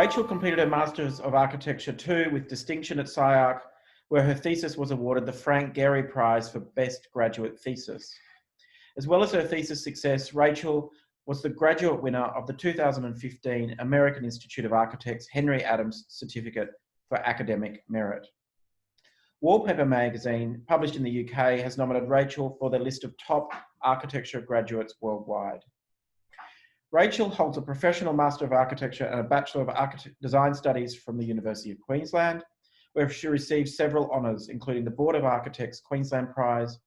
Rachael completed her Masters of Architecture too with distinction at SCI-Arc, where her thesis was awarded the Frank Gehry Prize for Best Graduate Thesis. As well as her thesis success, Rachael was the graduate winner of the 2015 American Institute of Architects Henry Adams Certificate for Academic Merit. Wallpaper magazine, published in the UK, has nominated Rachael for their list of top architecture graduates worldwide. Rachael holds a professional Master of Architecture and a Bachelor of Design Studies from the University of Queensland, where she received several honours, including the Board of Architects Queensland Prize,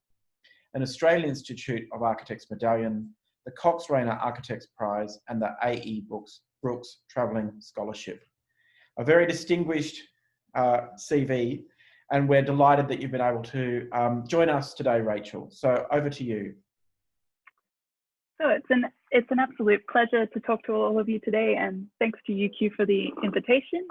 an Australian Institute of Architects Medallion, the Cox Rayner Architects Prize, and the A.E. Brooks Travelling Scholarship. A very distinguished CV, and we're delighted that you've been able to join us today, Rachael. So over to you. So it's an absolute pleasure to talk to all of you today, and thanks to UQ for the invitation.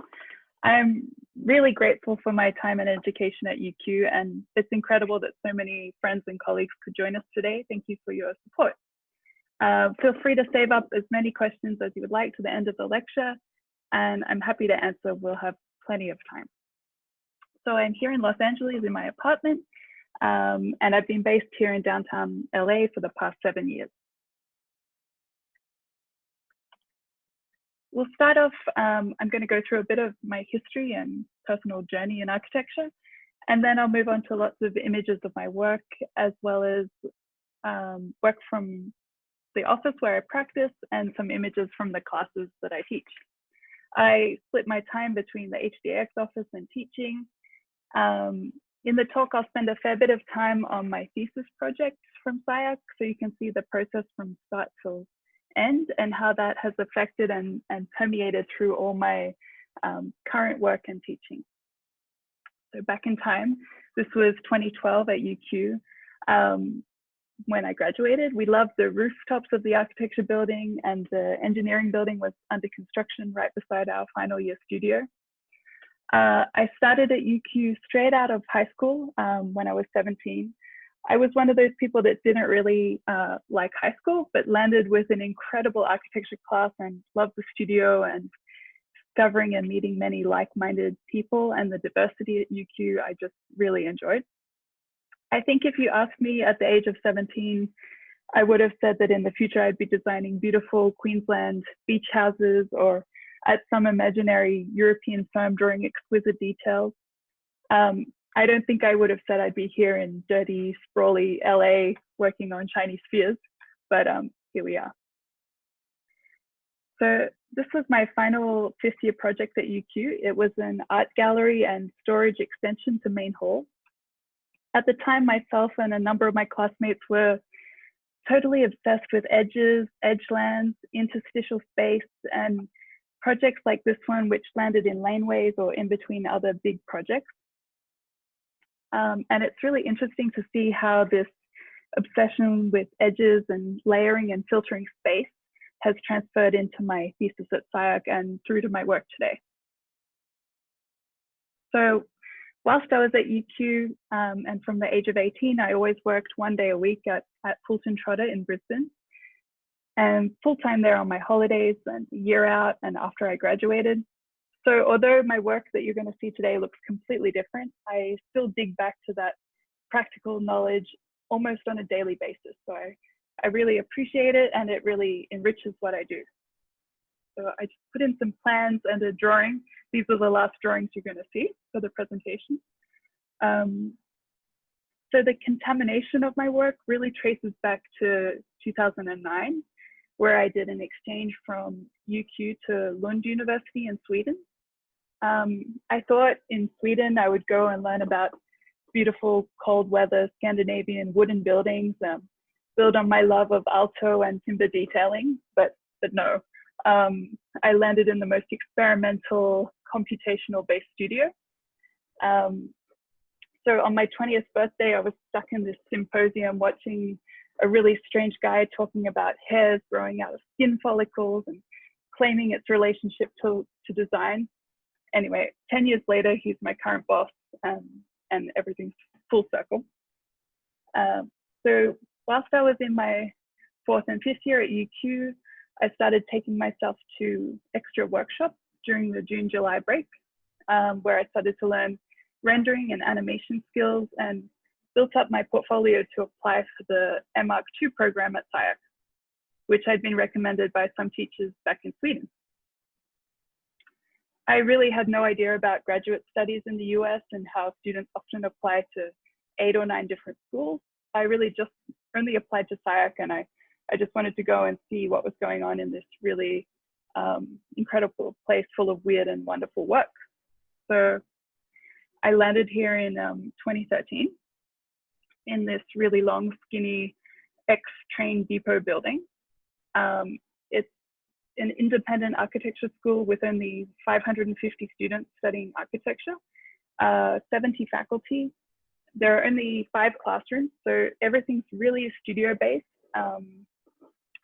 I'm really grateful for my time and education at UQ, and it's incredible that so many friends and colleagues could join us today. Thank you for your support. Feel free to save up as many questions as you would like to the end of the lecture, and I'm happy to answer. We'll have plenty of time. So I'm here in Los Angeles in my apartment, and I've been based here in downtown LA for the past 7 years. We'll start off, I'm going to go through a bit of my history and personal journey in architecture, and then I'll move on to lots of images of my work, as well as work from the office where I practice and some images from the classes that I teach. I split my time between the HDA-X office and teaching. In the talk, I'll spend a fair bit of time on my thesis project from SCI-Arc, so you can see the process from start till end and how that has affected and permeated through all my current work and teaching. So back in time, this was 2012 at UQ. When I graduated, we loved the rooftops of the architecture building, and the engineering building was under construction right beside our final year studio. I started at UQ straight out of high school when I was 17. I was one of those people that didn't really like high school, but landed with an incredible architecture class and loved the studio and discovering and meeting many like-minded people, and the diversity at UQ I just really enjoyed. I think if you asked me at the age of 17, I would have said that in the future I'd be designing beautiful Queensland beach houses, or at some imaginary European firm drawing exquisite details. I don't think I would have said I'd be here in dirty, sprawly LA working on Chinese spheres, but here we are. So this was my final 5th year project at UQ. It was an art gallery and storage extension to main hall. At the time, myself and a number of my classmates were totally obsessed with edges, edgelands, interstitial space, and projects like this one, which landed in laneways or in between other big projects. And it's really interesting to see how this obsession with edges and layering and filtering space has transferred into my thesis at SCI-Arc and through to my work today. So whilst I was at UQ and from the age of 18, I always worked 1 day a week at Fulton Trotter in Brisbane, and full-time there on my holidays and a year out and after I graduated. So although my work that you're going to see today looks completely different, I still dig back to that practical knowledge almost on a daily basis. So I really appreciate it, and it really enriches what I do. So I just put in some plans and a drawing. These are the last drawings you're going to see for the presentation. So the contamination of my work really traces back to 2009, where I did an exchange from UQ to Lund University in Sweden. I thought in Sweden I would go and learn about beautiful cold weather Scandinavian wooden buildings, build on my love of alto and timber detailing, but no. I landed in the most experimental computational based studio. So on my 20th birthday, I was stuck in this symposium watching a really strange guy talking about hairs growing out of skin follicles and claiming its relationship to design. Anyway, 10 years later, he's my current boss, and everything's full circle. So whilst I was in my 4th and 5th year at UQ, I started taking myself to extra workshops during the June-July break, where I started to learn rendering and animation skills and built up my portfolio to apply for the MArch 2 program at SCI-Arc, which I'd been recommended by some teachers back in Sweden. I really had no idea about graduate studies in the US and how students often apply to 8 or 9 different schools. I really just only applied to SCI-Arc, and I just wanted to go and see what was going on in this really incredible place full of weird and wonderful work. So I landed here in 2013 in this really long, skinny X-Train Depot building. It's an independent architecture school with only 550 students studying architecture, 70 faculty. There are only 5 classrooms, so everything's really studio-based.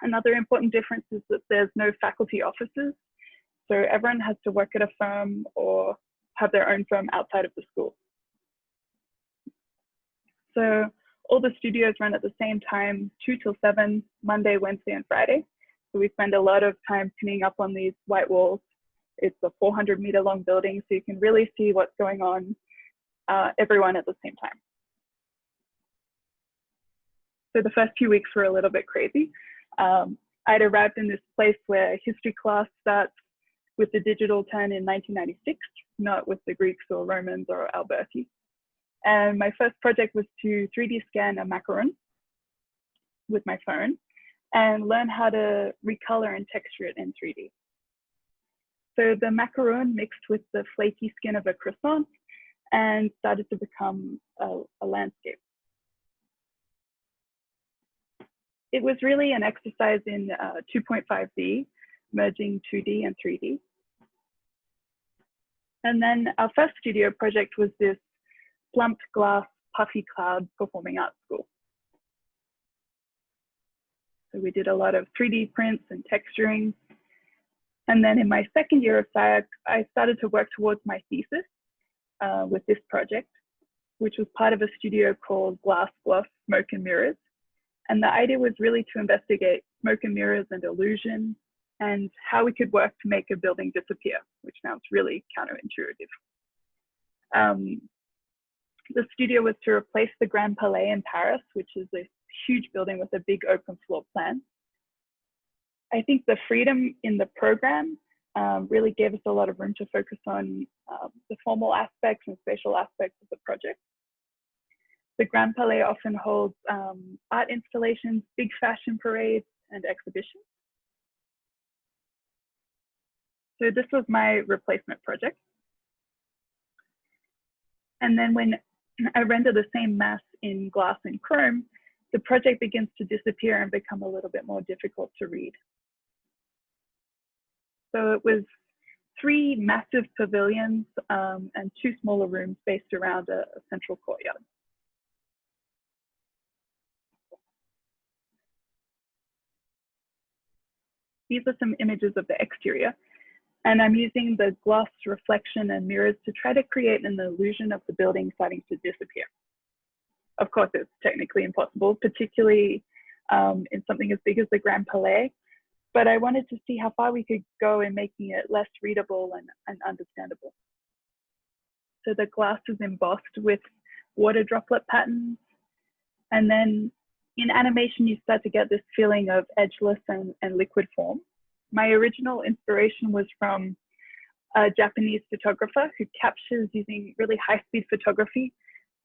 Another important difference is that there's no faculty offices, so everyone has to work at a firm or have their own firm outside of the school. So all the studios run at the same time, 2 till 7, Monday, Wednesday, and Friday. So we spend a lot of time pinning up on these white walls. It's a 400-meter long building, so you can really see what's going on, everyone at the same time. So the first few weeks were a little bit crazy. I'd arrived in this place where history class starts with the digital turn in 1996, not with the Greeks or Romans or Alberti. And my first project was to 3D scan a macaron with my phone and learn how to recolor and texture it in 3D. So the macaron mixed with the flaky skin of a croissant and started to become a landscape. It was really an exercise in 2.5D, merging 2D and 3D. And then our first studio project was this slumped glass puffy cloud performing arts school. So we did a lot of 3D prints and texturing. And then in my second year of SCI-Arc, I started to work towards my thesis with this project, which was part of a studio called Glass, Gloss, Smoke and Mirrors. And the idea was really to investigate smoke and mirrors and illusion and how we could work to make a building disappear, which sounds really counterintuitive. The studio was to replace the Grand Palais in Paris, which is a huge building with a big open floor plan. I think the freedom in the program really gave us a lot of room to focus on the formal aspects and spatial aspects of the project. The Grand Palais often holds art installations, big fashion parades, and exhibitions. So this was my replacement project. And then when I render the same mass in glass and chrome, the project begins to disappear and become a little bit more difficult to read. So it was 3 massive pavilions and 2 smaller rooms based around a central courtyard. These are some images of the exterior, and I'm using the glass reflection and mirrors to try to create an illusion of the building starting to disappear. Of course, it's technically impossible, particularly in something as big as the Grand Palais, but I wanted to see how far we could go in making it less readable and understandable. So the glass is embossed with water droplet patterns, and then in animation, you start to get this feeling of edgeless and liquid form. My original inspiration was from a Japanese photographer who captures, using really high-speed photography,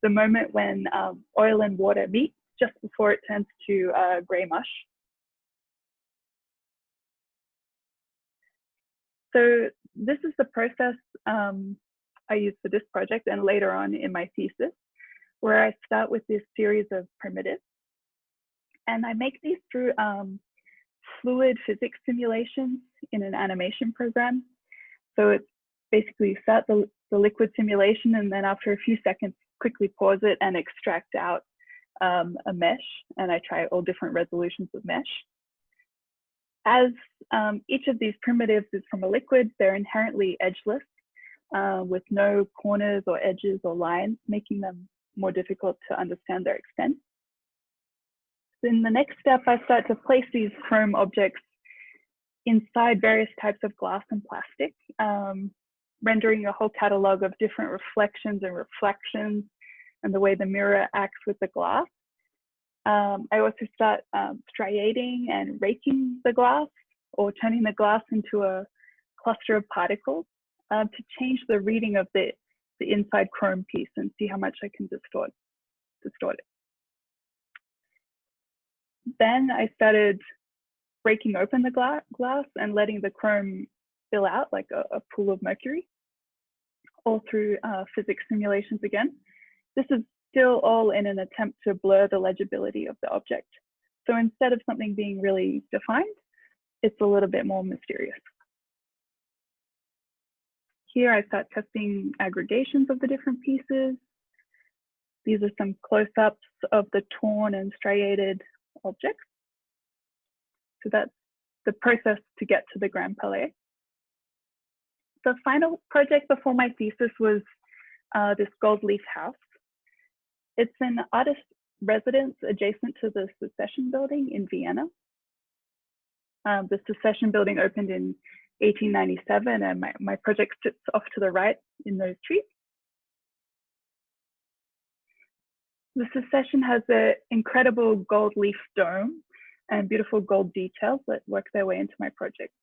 the moment when oil and water meet just before it turns to gray mush. So this is the process I used for this project and later on in my thesis, where I start with this series of primitives. And I make these through fluid physics simulations in an animation program. So it's basically you start the liquid simulation, and then after a few seconds, quickly pause it and extract out a mesh. And I try all different resolutions of mesh. As each of these primitives is from a liquid, they're inherently edgeless with no corners or edges or lines, making them more difficult to understand their extent. In the next step, I start to place these chrome objects inside various types of glass and plastic, rendering a whole catalog of different reflections and refractions and the way the mirror acts with the glass. I also start striating and raking the glass, or turning the glass into a cluster of particles to change the reading of the inside chrome piece and see how much I can distort it. Then I started breaking open the glass and letting the chrome spill out like a pool of mercury, all through physics simulations again. This is still all in an attempt to blur the legibility of the object. So instead of something being really defined, it's a little bit more mysterious. Here I start testing aggregations of the different pieces. These are some close-ups of the torn and striated objects. So that's the process to get to the Grand Palais. The final project before my thesis was this gold leaf house. It's an artist residence adjacent to the Secession building in Vienna. The Secession building opened in 1897, and my project sits off to the right in those trees. The Secession has an incredible gold leaf dome and beautiful gold details that work their way into my project.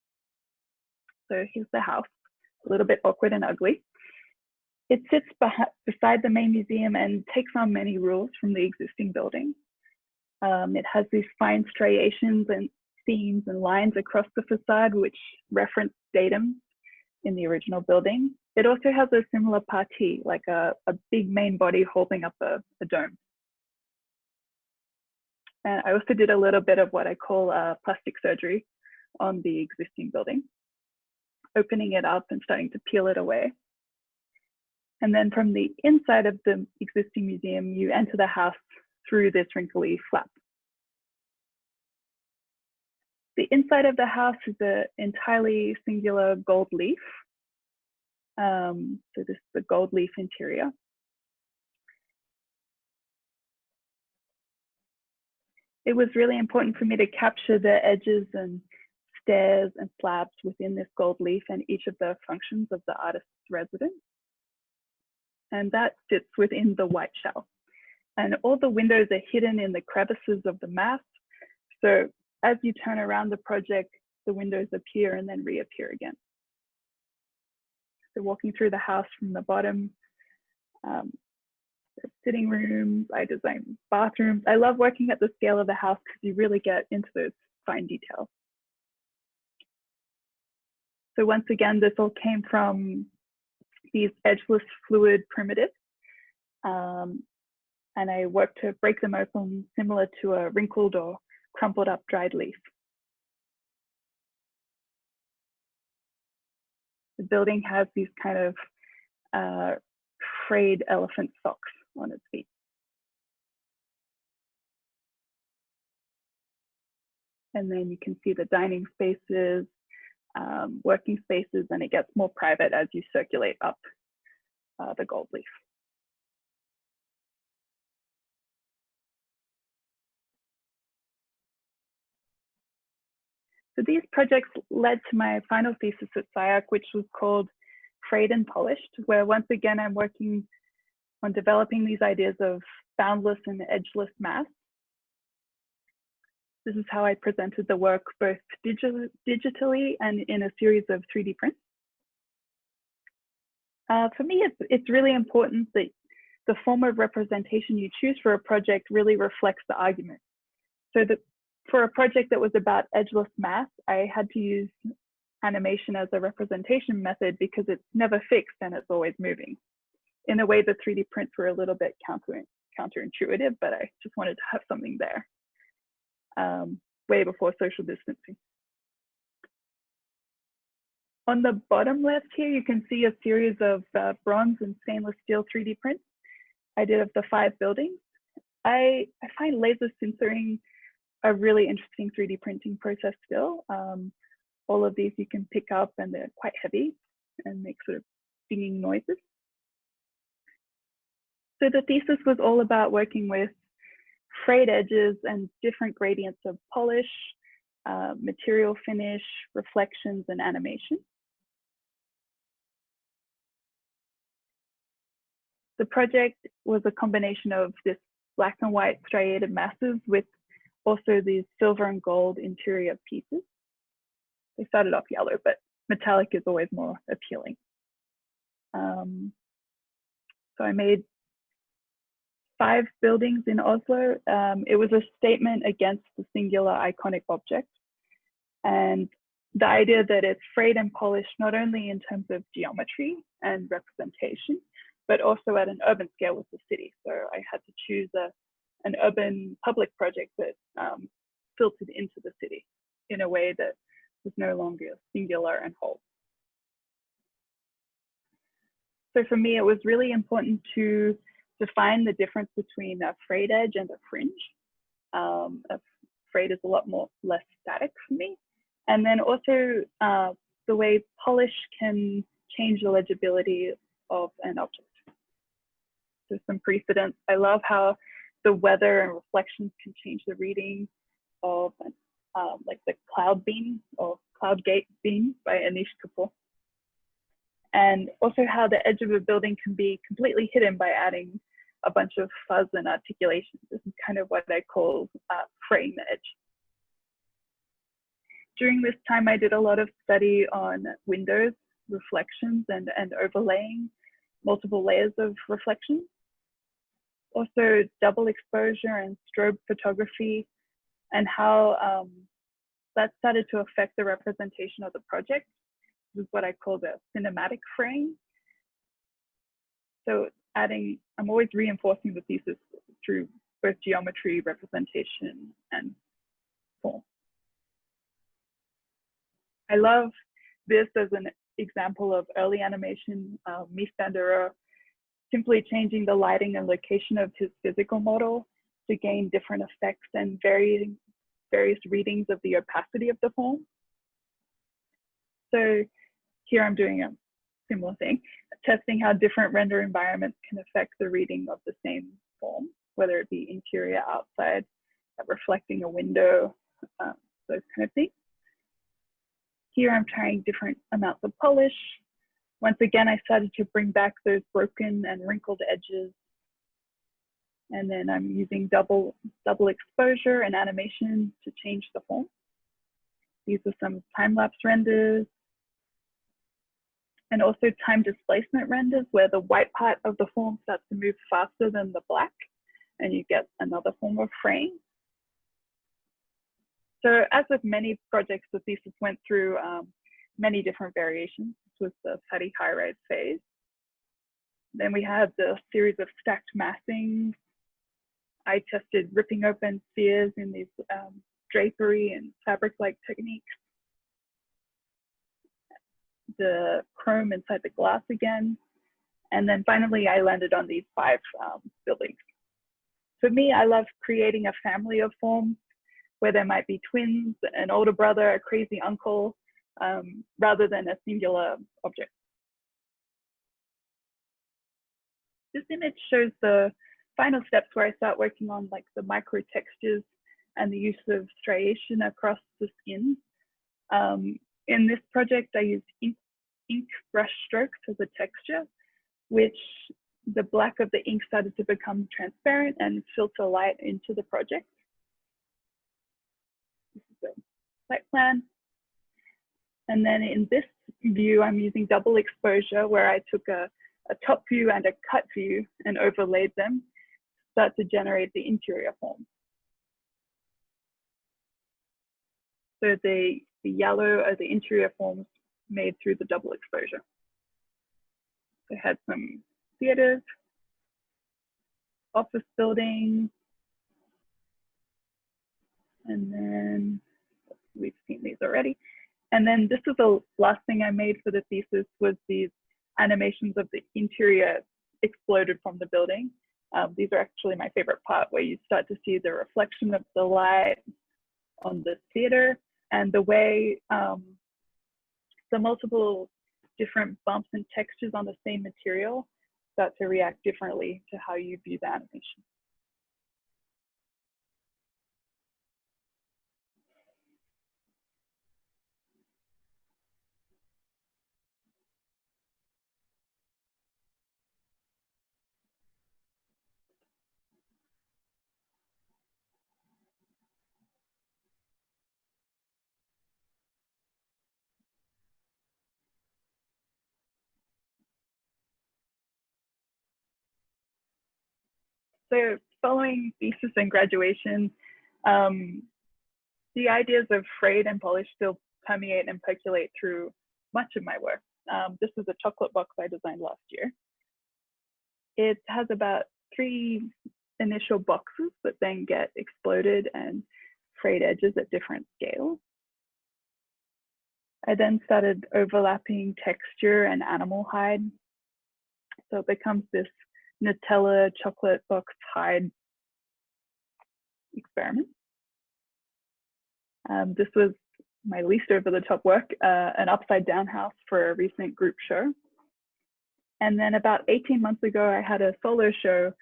So here's the house, a little bit awkward and ugly. It sits beside the main museum and takes on many rules from the existing building. It has these fine striations and seams and lines across the facade, which reference datums in the original building. It also has a similar partie, like a big main body holding up a dome. And I also did a little bit of what I call plastic surgery on the existing building, opening it up and starting to peel it away. And then from the inside of the existing museum, you enter the house through this wrinkly flap. The inside of the house is an entirely singular gold leaf. So this is the gold leaf interior. It was really important for me to capture the edges and stairs and slabs within this gold leaf and each of the functions of the artist's residence. And that sits within the white shell. And all the windows are hidden in the crevices of the mass. So as you turn around the project, the windows appear and then reappear again. So walking through the house from the bottom, sitting rooms, I designed bathrooms. I love working at the scale of the house because you really get into those fine details. So once again, this all came from these edgeless fluid primitives. And I worked to break them open similar to a wrinkled or crumpled up dried leaf. The building has these kind of frayed elephant socks on its feet. And then you can see the dining spaces, working spaces, and it gets more private as you circulate up the gold leaf. So these projects led to my final thesis at SCI-Arc, which was called Frayed and Polished, where once again I'm working on developing these ideas of boundless and edgeless mass. This is how I presented the work both digitally and in a series of 3D prints. For me, it's really important that the form of representation you choose for a project really reflects the argument. So that for a project that was about edgeless mass, I had to use animation as a representation method because it's never fixed and it's always moving. In a way, the 3D prints were a little bit counterintuitive, but I just wanted to have something there way before social distancing. On the bottom left here, you can see a series of bronze and stainless steel 3D prints I did of the 5 buildings. I find laser sintering a really interesting 3D printing process still. All of these you can pick up and they're quite heavy and make sort of dinging noises. So the thesis was all about working with frayed edges and different gradients of polish material finish, reflections, and animation. The project was a combination of this black and white striated masses with also these silver and gold interior pieces. They started off yellow, but metallic is always more appealing. So I made 5 buildings in Oslo. It was a statement against the singular iconic object, and the idea that it's frayed and polished not only in terms of geometry and representation, but also at an urban scale with the city. So I had to choose an urban public project that filtered into the city in a way that was no longer singular and whole. So for me, it was really important to define the difference between a frayed edge and a fringe. A frayed is a lot less static for me. And then also the way polish can change the legibility of an object. So some precedents. I love how the weather and reflections can change the reading of like the cloud beam or cloud gate beam by Anish Kapoor. And also how the edge of a building can be completely hidden by adding a bunch of fuzz and articulation. This is kind of what I call fraying the edge. During this time, I did a lot of study on windows, reflections, and overlaying multiple layers of reflection. Also double exposure and strobe photography, and how that started to affect the representation of the project. This is what I call the cinematic frame. So I'm always reinforcing the thesis through both geometry, representation, and form. I love this as an example of early animation, Mies simply changing the lighting and location of his physical model to gain different effects and various readings of the opacity of the form. So here I'm doing a similar thing, testing how different render environments can affect the reading of the same form, whether it be interior, outside, reflecting a window, those kind of things. Here I'm trying different amounts of polish. Once again, I started to bring back those broken and wrinkled edges. And then I'm using double exposure and animation to change the form. These are some time-lapse renders. And also time displacement renders where the white part of the form starts to move faster than the black, and you get another form of frame. So as with many projects, the thesis went through many different variations. This was the fatty high-rise phase. Then we had the series of stacked massings. I tested ripping open spheres in these drapery and fabric-like techniques. The chrome inside the glass again. And then finally, I landed on these 5 buildings. For me, I love creating a family of forms where there might be twins, an older brother, a crazy uncle, rather than a singular object. This image shows the final steps where I start working on like the micro textures and the use of striation across the skin. In this project, I used ink brush strokes as a texture, which the black of the ink started to become transparent and filter light into the project. This is the site plan. And then in this view, I'm using double exposure where I took a top view and a cut view and overlaid them to start to generate the interior form. So the yellow are the interior forms made through the double exposure. So I had some theaters, office buildings, and then we've seen these already. And then this is the last thing I made for the thesis was these animations of the interior exploded from the building. These are actually my favorite part where you start to see the reflection of the light on the theater and the way the multiple different bumps and textures on the same material start to react differently to how you view the animation. So following thesis and graduation, the ideas of frayed and polished still permeate and percolate through much of my work. This is a chocolate box I designed last year. It has about 3 initial boxes that then get exploded and frayed edges at different scales. I then started overlapping texture and animal hide. So it becomes this Nutella chocolate box hide experiment. This was my least over-the-top work, an upside-down house for a recent group show. And then about 18 months ago, I had a solo show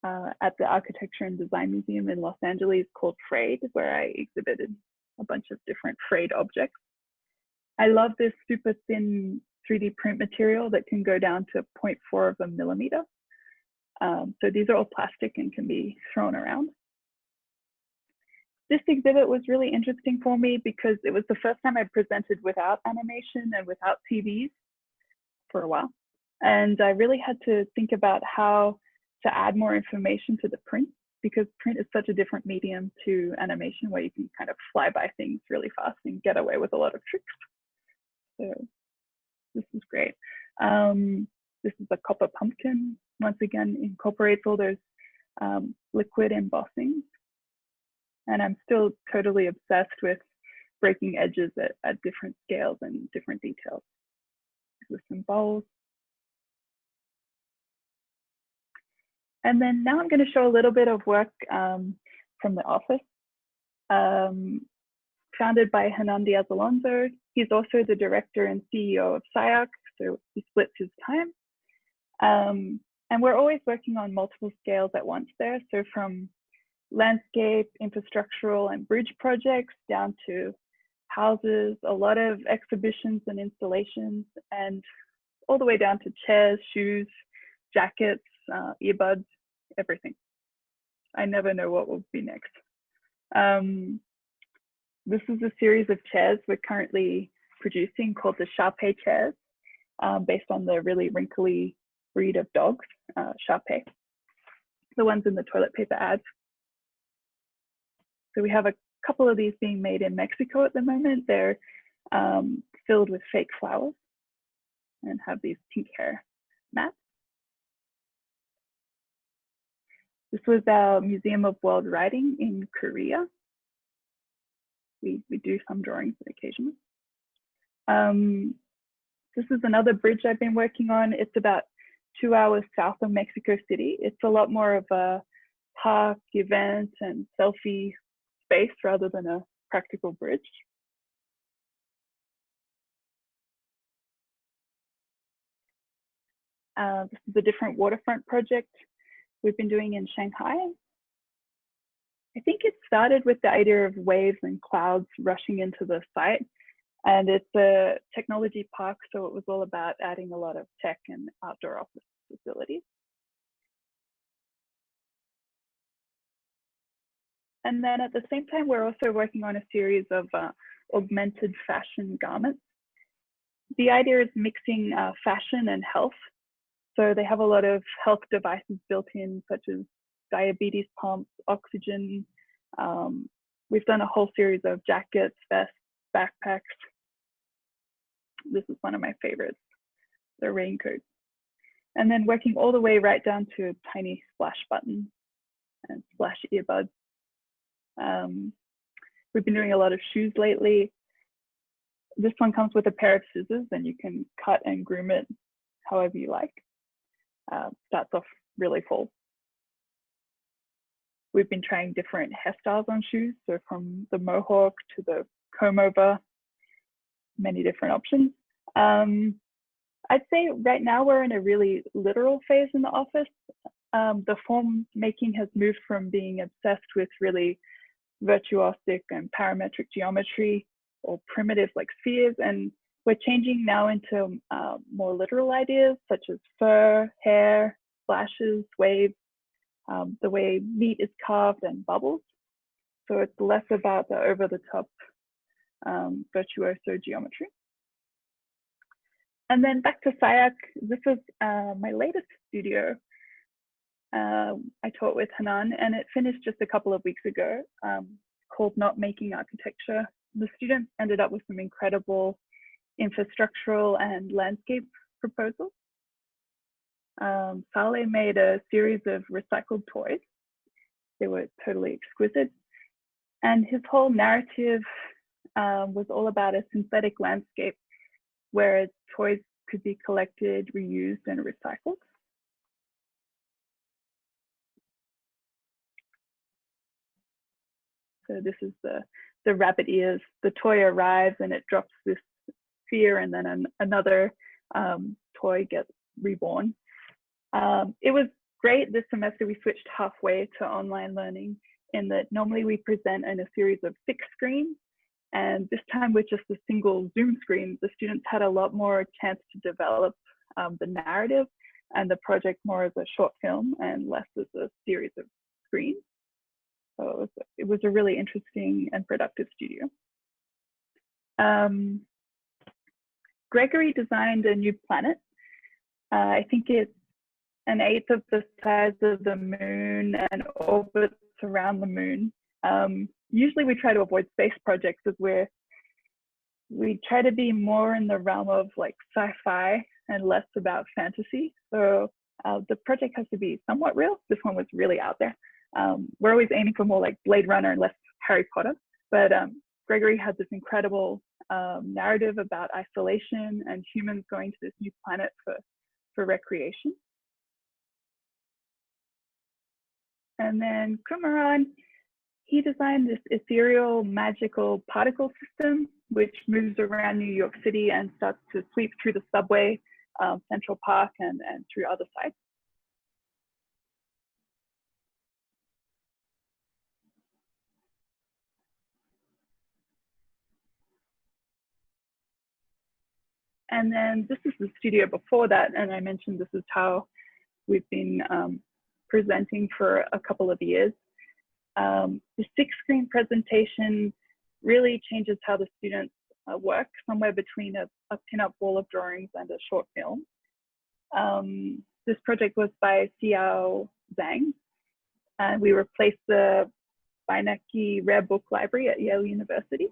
at the Architecture and Design Museum in Los Angeles called Frayed, where I exhibited a bunch of different frayed objects. I love this super thin 3D print material that can go down to 0.4 of a millimeter. So these are all plastic and can be thrown around. This exhibit was really interesting for me because it was the first time I presented without animation and without TVs for a while. And I really had to think about how to add more information to the print, because print is such a different medium to animation, where you can kind of fly by things really fast and get away with a lot of tricks. So this is great. This is a copper pumpkin. Once again, incorporates all those liquid embossing. And I'm still totally obsessed with breaking edges at different scales and different details. With some bowls. And then now I'm going to show a little bit of work from the office. Founded by Hernan Diaz Alonso. He's also the director and CEO of SCI-Arc, so he splits his time. And we're always working on multiple scales at once there. So from landscape, infrastructural, and bridge projects down to houses, a lot of exhibitions and installations, and all the way down to chairs, shoes, jackets, earbuds, everything. I never know what will be next. This is a series of chairs we're currently producing called the Shar-Pei chairs, based on the really wrinkly breed of dogs, Shar-Pei, the ones in the toilet paper ads. So we have a couple of these being made in Mexico at the moment. They're filled with fake flowers and have these pink hair mats. This was our Museum of World Writing in Korea. We do some drawings occasionally. This is another bridge I've been working on. It's about 2 hours south of Mexico City. It's a lot more of a park, event, and selfie space rather than a practical bridge. This is a different waterfront project we've been doing in Shanghai. I think it started with the idea of waves and clouds rushing into the site. And it's a technology park, so it was all about adding a lot of tech and outdoor office facilities. And then at the same time, we're also working on a series of augmented fashion garments. The idea is mixing fashion and health. So they have a lot of health devices built in, such as diabetes pumps, oxygen. We've done a whole series of jackets, vests, backpacks. This is one of my favorites, the raincoat. And then working all the way right down to a tiny splash button and splash earbuds. We've been doing a lot of shoes lately. This one comes with a pair of scissors and you can cut and groom it however you like. Starts off really full. We've been trying different hairstyles on shoes, so from the mohawk to the comb over, many different options. I'd say right now we're in a really literal phase in the office. The form making has moved from being obsessed with really virtuosic and parametric geometry or primitive like spheres, and we're changing now into more literal ideas such as fur, hair, splashes, waves, the way meat is carved and bubbles. So it's less about the over-the-top virtuoso geometry. And then back to SCI-Arc, this is my latest studio. I taught with Hanan, and it finished just a couple of weeks ago, called Not Making Architecture. The students ended up with some incredible infrastructural and landscape proposals. Palais made a series of recycled toys. They were totally exquisite. And his whole narrative was all about a synthetic landscape where toys could be collected, reused, and recycled. So this is the rabbit ears. The toy arrives and it drops this sphere, and then another toy gets reborn. It was great this semester. We switched halfway to online learning in that normally we present in a series of 6 screens, and this time with just a single Zoom screen, the students had a lot more chance to develop the narrative and the project more as a short film and less as a series of screens. So it was a really interesting and productive studio. Gregory designed a new planet. I think it's 1/8 of the size of the moon and orbits around the moon. Usually we try to avoid space projects as we try to be more in the realm of like sci-fi and less about fantasy. So the project has to be somewhat real. This one was really out there. We're always aiming for more like Blade Runner and less Harry Potter, but Gregory had this incredible narrative about isolation and humans going to this new planet for recreation. And then Kumaran, he designed this ethereal magical particle system which moves around New York City and starts to sweep through the subway, Central Park, and through other sites. And then this is the studio before that, and I mentioned this is how we've been presenting for a couple of years. The 6-screen presentation really changes how the students work, somewhere between a pin-up wall of drawings and a short film. This project was by Xiao Zhang, and we replaced the Beinecke Rare Book Library at Yale University.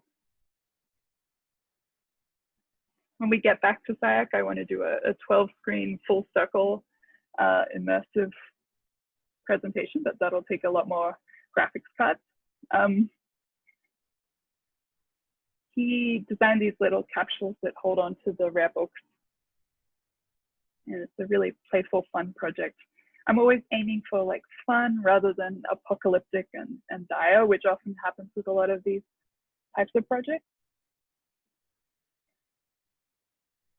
When we get back to SCI-Arc, I want to do a 12-screen full circle immersive presentation, but that'll take a lot more graphics cards. He designed these little capsules that hold on to the rare books. And it's a really playful, fun project. I'm always aiming for like fun rather than apocalyptic and dire, which often happens with a lot of these types of projects.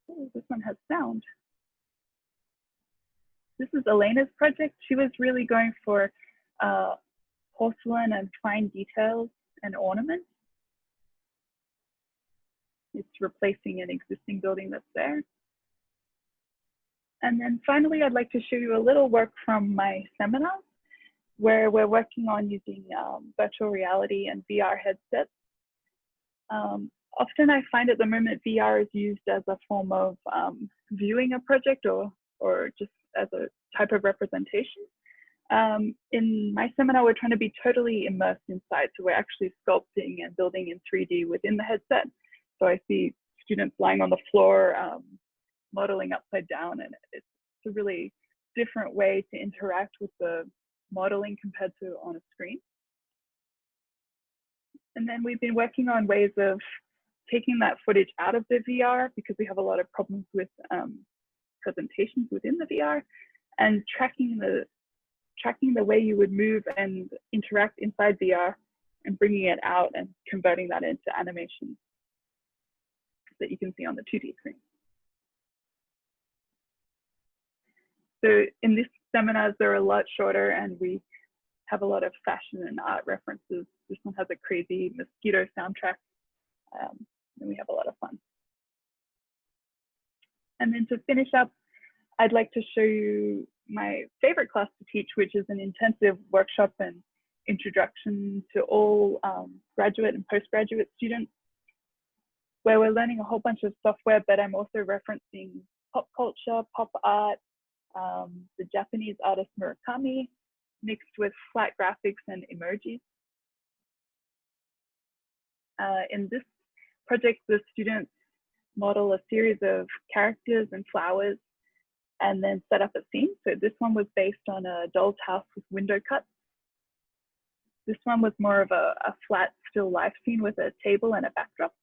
Oh, this one has sound. This is Elena's project. She was really going for porcelain and fine details and ornaments. It's replacing an existing building that's there. And then finally, I'd like to show you a little work from my seminar, where we're working on using virtual reality and VR headsets. Often I find at the moment VR is used as a form of viewing a project or just as a type of representation. In my seminar, we're trying to be totally immersed inside. So we're actually sculpting and building in 3D within the headset. So I see students lying on the floor, modeling upside down, and it's a really different way to interact with the modeling compared to on a screen. And then we've been working on ways of taking that footage out of the VR, because we have a lot of problems with presentations within the VR, and tracking the way you would move and interact inside VR and bringing it out and converting that into animation that you can see on the 2D screen. So in these seminars, they're a lot shorter and we have a lot of fashion and art references. This one has a crazy mosquito soundtrack, and we have a lot of fun. And then to finish up, I'd like to show you my favorite class to teach, which is an intensive workshop and introduction to all graduate and postgraduate students, where we're learning a whole bunch of software, but I'm also referencing pop culture, pop art, the Japanese artist Murakami, mixed with flat graphics and emojis. In this project, the students model a series of characters and flowers and then set up a scene. So this one was based on a doll's house with window cuts. This one was more of a flat still life scene with a table and a backdrop.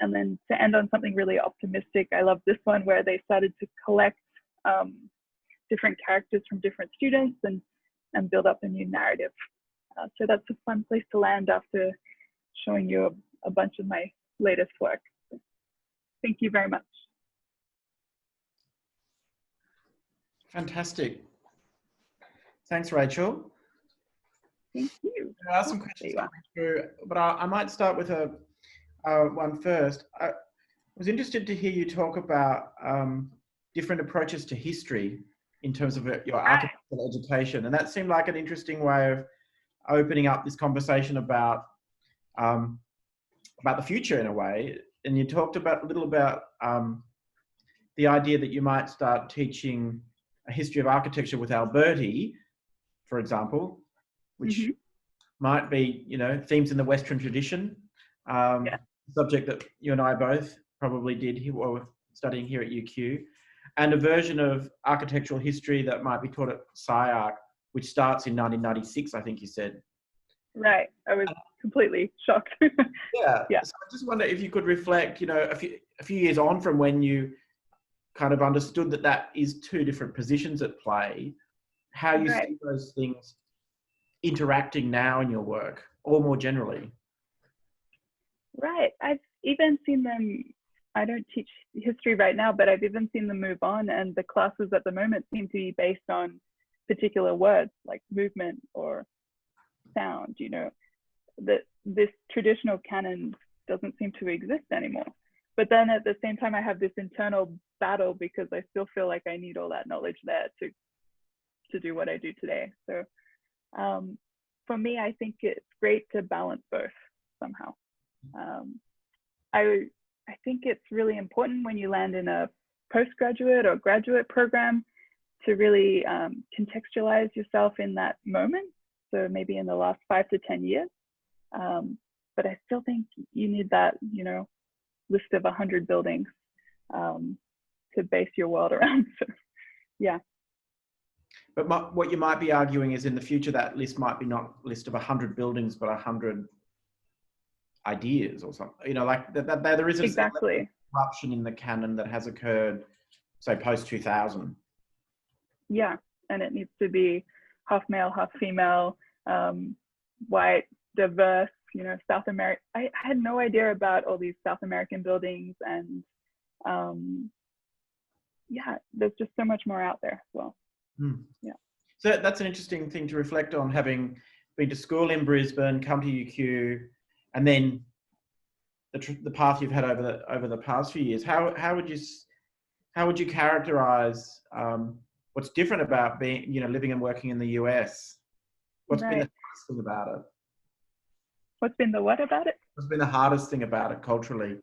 And then to end on something really optimistic, I love this one where they started to collect different characters from different students and build up a new narrative. So that's a fun place to land after showing you a bunch of my latest work. So thank you very much. Fantastic. Thanks, Rachel. Thank you. There are some questions coming through, but I might start with one first. I was interested to hear you talk about different approaches to history in terms of your architectural education, and that seemed like an interesting way of opening up this conversation about the future in a way. And you talked a little about the idea that you might start teaching a history of architecture with Alberti, for example, which might be, themes in the Western tradition, subject that you and I both probably did while we're studying here at UQ, and a version of architectural history that might be taught at SCI-Arc, which starts in 1996, I think you said. Right. I was completely shocked. Yeah. So I just wonder if you could reflect, a few years on from when you kind of understood that is two different positions at play, how you see those things interacting now in your work, or more generally. Right. I've even seen them, I don't teach history right now, but I've even seen them move on, and the classes at the moment seem to be based on particular words like movement or sound, that this traditional canon doesn't seem to exist anymore. But then at the same time, I have this internal battle because I still feel like I need all that knowledge there to do what I do today. So for me, I think it's great to balance both somehow. I think it's really important when you land in a postgraduate or graduate program to really contextualize yourself in that moment. So maybe in the last 5 to 10 years. But I still think you need that, list of 100 buildings to base your world around. So, yeah. But what you might be arguing is in the future, that list might be not a list of 100 buildings, but 100 ideas or something, like that there is a corruption in the canon that has occurred, say, post 2000. Yeah. And it needs to be half male, half female, white, diverse, South America. I had no idea about all these South American buildings, and there's just so much more out there as well. Yeah. So that's an interesting thing to reflect on, having been to school in Brisbane, come to UQ, and then the path you've had over the past few years. How would you characterize what's different about being, living and working in the US? What's been the hardest thing about it? What's been the what about it? What's been the hardest thing about it culturally?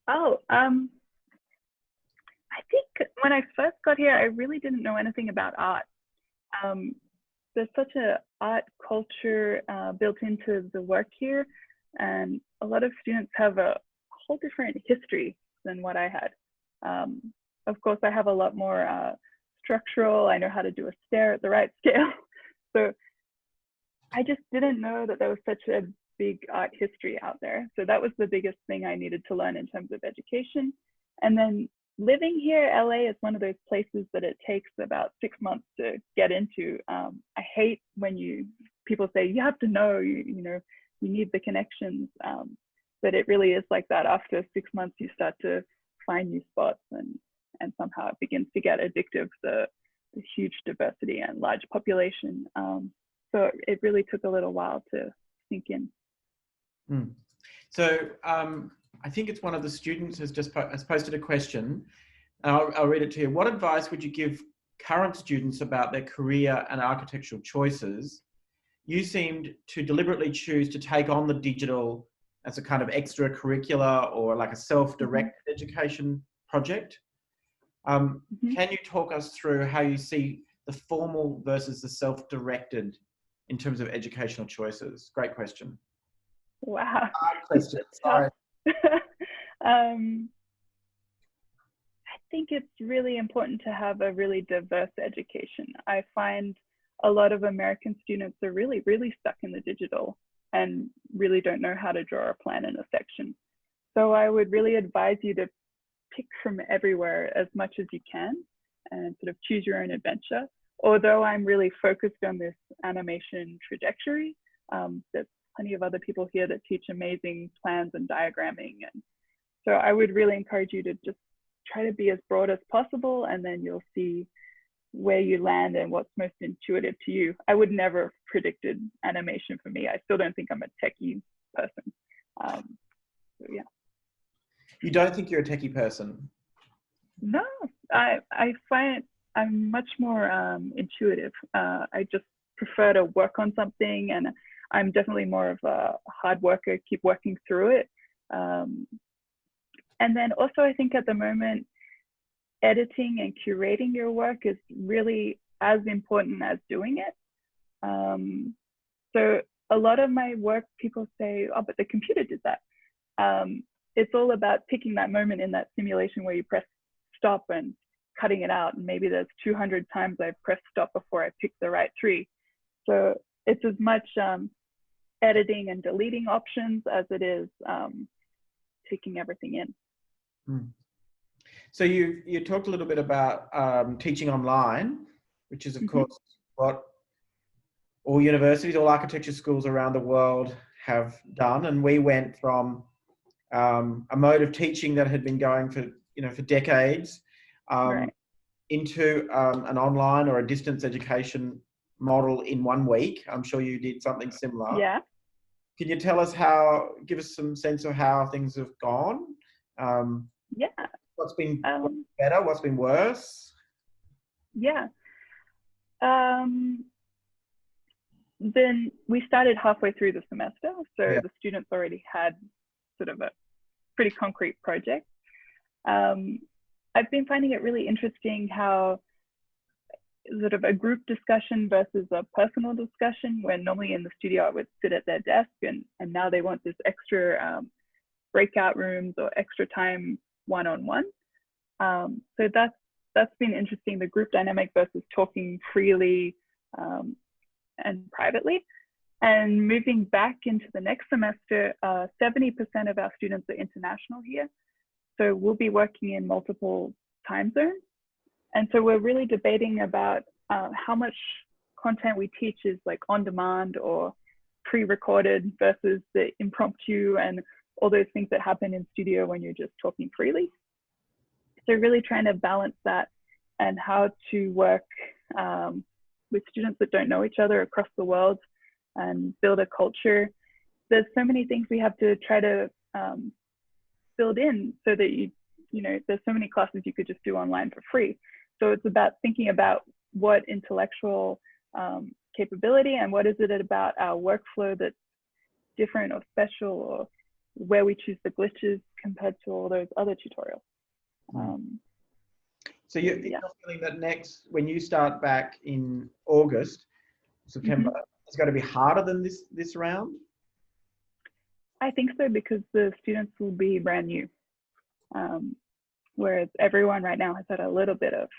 Oh, I think when I first got here, I really didn't know anything about art. There's such a art culture built into the work here, and a lot of students have a whole different history than what I had. Of course, I have a lot more structural. I know how to do a stair at the right scale. So I just didn't know that there was such a big art history out there. So that was the biggest thing I needed to learn in terms of education. And then living here, LA is one of those places that it takes about 6 months to get into. I hate when people say you have to know, you need the connections, but it really is like that. After 6 months, you start to find new spots, and somehow it begins to get addictive, the huge diversity and large population. So it really took a little while to sink in. So I think it's one of the students has posted a question. I'll read it to you. What advice would you give current students about their career and architectural choices? You seemed to deliberately choose to take on the digital as a kind of extracurricular or like a self-directed education project. Can you talk us through how you see the formal versus the self-directed in terms of educational choices? Great question. Wow. Hard question, sorry. I think it's really important to have a really diverse education. I find a lot of American students are really, really stuck in the digital and really don't know how to draw a plan in a section. So I would really advise you to pick from everywhere as much as you can and sort of choose your own adventure. Although I'm really focused on this animation trajectory, there's plenty of other people here that teach amazing plans and diagramming. And so I would really encourage you to just try to be as broad as possible, and then you'll see where you land and what's most intuitive to you. I would never have predicted animation for me. I still don't think I'm a techie person. So yeah. You don't think you're a techie person? No, I find I'm much more intuitive. I just prefer to work on something, and I'm definitely more of a hard worker, keep working through it. And then also I think at the moment, editing and curating your work is really as important as doing it. So a lot of my work, people say, oh, but the computer did that. It's all about picking that moment in that simulation where you press stop and cutting it out. And maybe there's 200 times I've pressed stop before I picked the right tree. So it's as much editing and deleting options as it is taking everything in. So you talked a little bit about teaching online, which is of course what all universities, all architecture schools around the world have done. And we went from a mode of teaching that had been going for decades Right. into an online or a distance education model in 1 week. I'm sure you did something similar. Yeah. Can you tell us give us some sense of how things have gone? Yeah. What's been better? What's been worse? Yeah. Then we started halfway through the semester, so the students already had sort of a pretty concrete project. I've been finding it really interesting how sort of a group discussion versus a personal discussion, when normally in the studio I would sit at their desk, and now they want this extra breakout rooms or extra time one-on-one. So that's been interesting, the group dynamic versus talking freely and privately. And moving back into the next semester, 70% of our students are international here. So we'll be working in multiple time zones. And so we're really debating about how much content we teach is like on demand or pre-recorded versus the impromptu and all those things that happen in studio when you're just talking freely. So really trying to balance that and how to work with students that don't know each other across the world and build a culture. There's so many things we have to try to build in so that you know, there's so many classes you could just do online for free. So it's about thinking about what intellectual capability and what is it about our workflow that's different or special, or where we choose the glitches compared to all those other tutorials. So you're feeling that when you start back in August, September, it's going to be harder than this round? I think so, because the students will be brand new. Whereas everyone right now has had a little bit of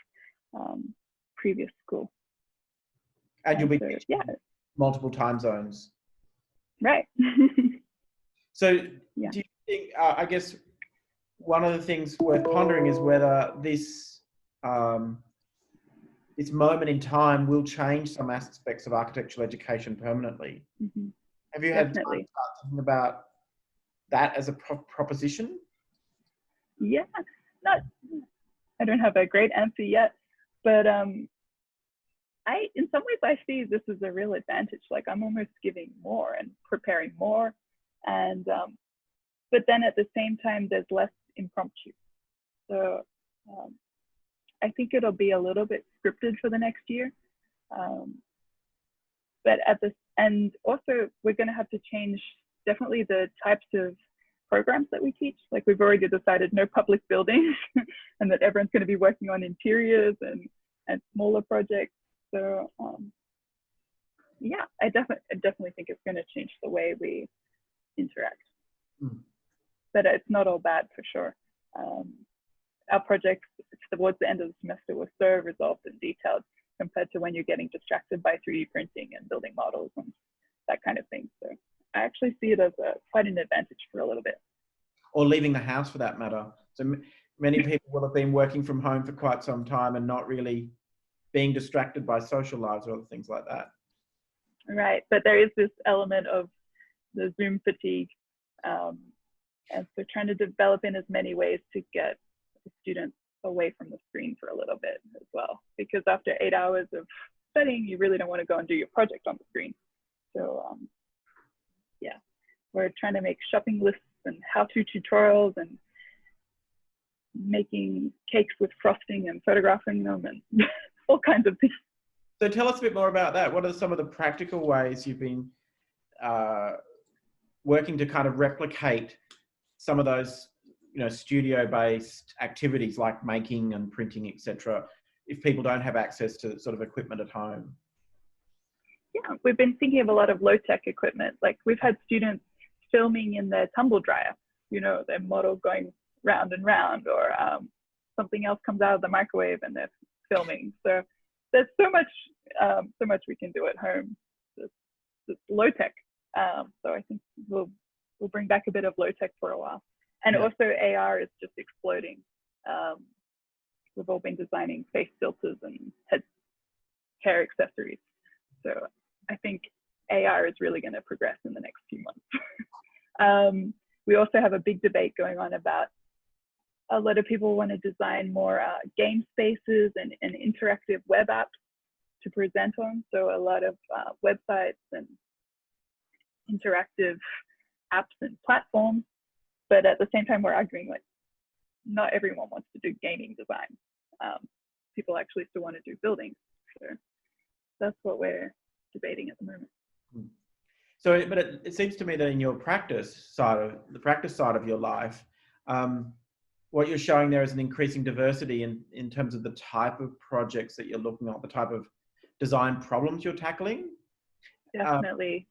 previous school. And you'll be teaching multiple time zones. Right. So do you think, I guess, one of the things worth pondering is whether this moment in time will change some aspects of architectural education permanently. Have you had time to start thinking about that as a proposition? Yeah, I don't have a great answer yet, but in some ways I see this as a real advantage. Like, I'm almost giving more and preparing more, and but then at the same time there's less impromptu. So I think it'll be a little bit scripted for the next year, but and also we're going to have to change definitely the types of programs that we teach. Like we've already decided no public buildings and that everyone's going to be working on interiors and smaller projects. So yeah, I definitely think it's going to change the way we interact. But it's not all bad for sure. Our projects towards the end of the semester were so resolved and detailed compared to when you're getting distracted by 3D printing and building models and that kind of thing. So I actually see it as quite an advantage for a little bit. Or leaving the house for that matter. So many people will have been working from home for quite some time and not really being distracted by social lives or other things like that. Right, but there is this element of the Zoom fatigue. And so trying to develop in as many ways to get the students away from the screen for a little bit as well. Because after 8 hours of studying, you really don't want to go and do your project on the screen. So yeah, we're trying to make shopping lists and how-to tutorials and making cakes with frosting and photographing them and all kinds of things. So tell us a bit more about that. What are some of the practical ways you've been working to kind of replicate some of those, you know, studio-based activities like making and printing, etc., if people don't have access to sort of equipment at home? Yeah, we've been thinking of a lot of low-tech equipment. Like we've had students filming in their tumble dryer, you know, their model going round and round, or something else comes out of the microwave and they're filming. So there's so much we can do at home. It's low-tech. So I think we'll bring back a bit of low-tech for a while. And yeah. Also AR is just exploding. We've all been designing face filters and hair accessories. So I think AR is really going to progress in the next few months. We also have a big debate going on about a lot of people want to design more game spaces and interactive web apps to present on. So a lot of websites and interactive apps and platforms. But at the same time, we're arguing like not everyone wants to do gaming design. People actually still want to do buildings. So that's what we're debating at the moment. So, but it seems to me that in your practice side of your life, what you're showing there is an increasing diversity in terms of the type of projects that you're looking at, the type of design problems you're tackling. Definitely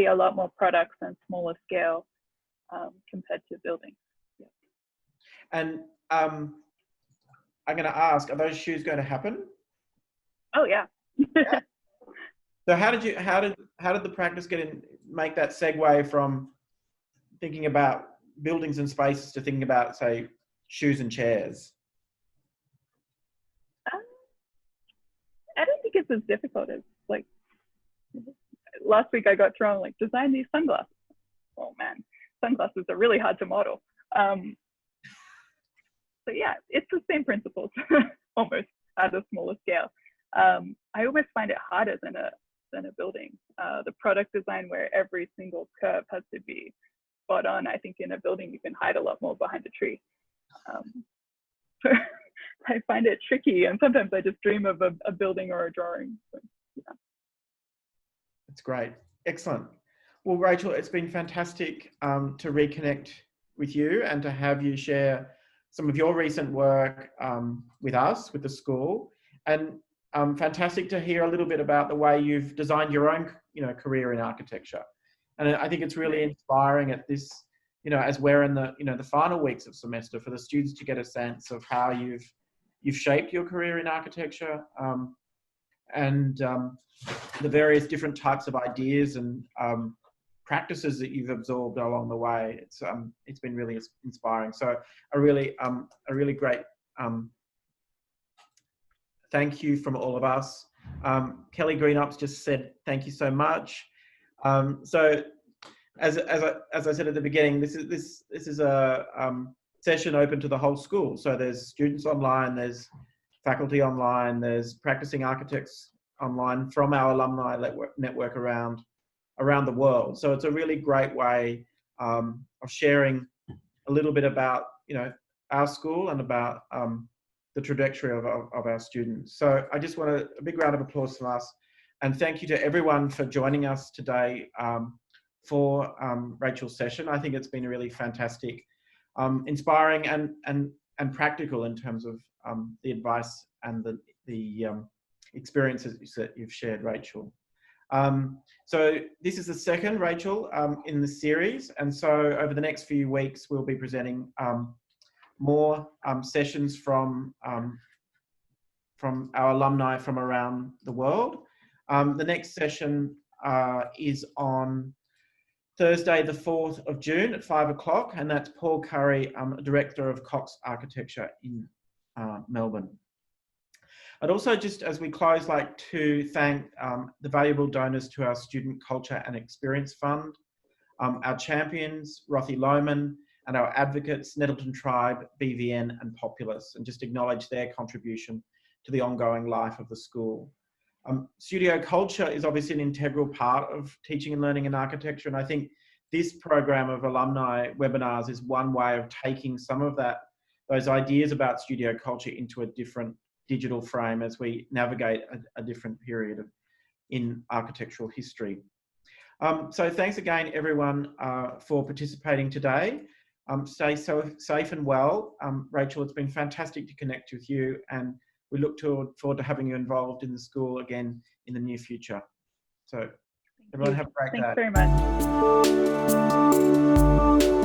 a lot more products and smaller scale compared to building. Yeah. And I'm going to ask, are those shoes going to happen? Oh yeah. Yeah. So how did the practice make that segue from thinking about buildings and spaces to thinking about, say, shoes and chairs? I don't think it's as difficult as, like, last week I got thrown like, design these sunglasses. Oh man, sunglasses are really hard to model. So yeah, it's the same principles almost at a smaller scale. I almost find it harder than a building. The product design where every single curve has to be spot on. I think in a building you can hide a lot more behind a tree. So I find it tricky, and sometimes I just dream of a building or a drawing. So, yeah. That's great. Excellent. Well, Rachel, it's been fantastic to reconnect with you and to have you share some of your recent work with us, with the school, and fantastic to hear a little bit about the way you've designed your own, career in architecture. And I think it's really inspiring at this, as we're in the, the final weeks of semester, for the students to get a sense of how you've shaped your career in architecture, and the various different types of ideas and practices that you've absorbed along the way. It's been really inspiring. So a really great thank you from all of us. Kelly Greenups just said thank you so much. So as I said at the beginning, this is a session open to the whole school. So there's students online, there's faculty online, there's practicing architects online from our alumni network around the world. So it's a really great way of sharing a little bit about our school and about the trajectory of our students. So I just want a big round of applause from us, and thank you to everyone for joining us today for Rachel's session. I think it's been a really fantastic, inspiring and practical in terms of the advice and the experiences that you've shared, Rachel. So this is the second, Rachel, in the series. And so over the next few weeks, we'll be presenting more sessions from our alumni from around the world. The next session is on Thursday, the 4th of June at 5 o'clock, and that's Paul Curry, Director of Cox Architecture in Melbourne. I'd also, just as we close, like to thank the valuable donors to our Student Culture and Experience Fund, our champions, Rothy Lohman, and our advocates, Nettleton Tribe, BVN and Populous, and just acknowledge their contribution to the ongoing life of the school. Studio culture is obviously an integral part of teaching and learning in architecture, and I think this program of alumni webinars is one way of taking some of those ideas about studio culture into a different digital frame as we navigate a different period in architectural history. So thanks again, everyone, for participating today. Stay safe and well. Rachel, it's been fantastic to connect with you, and we look forward to having you involved in the school again in the near future. So everyone have a great day. Thanks very much.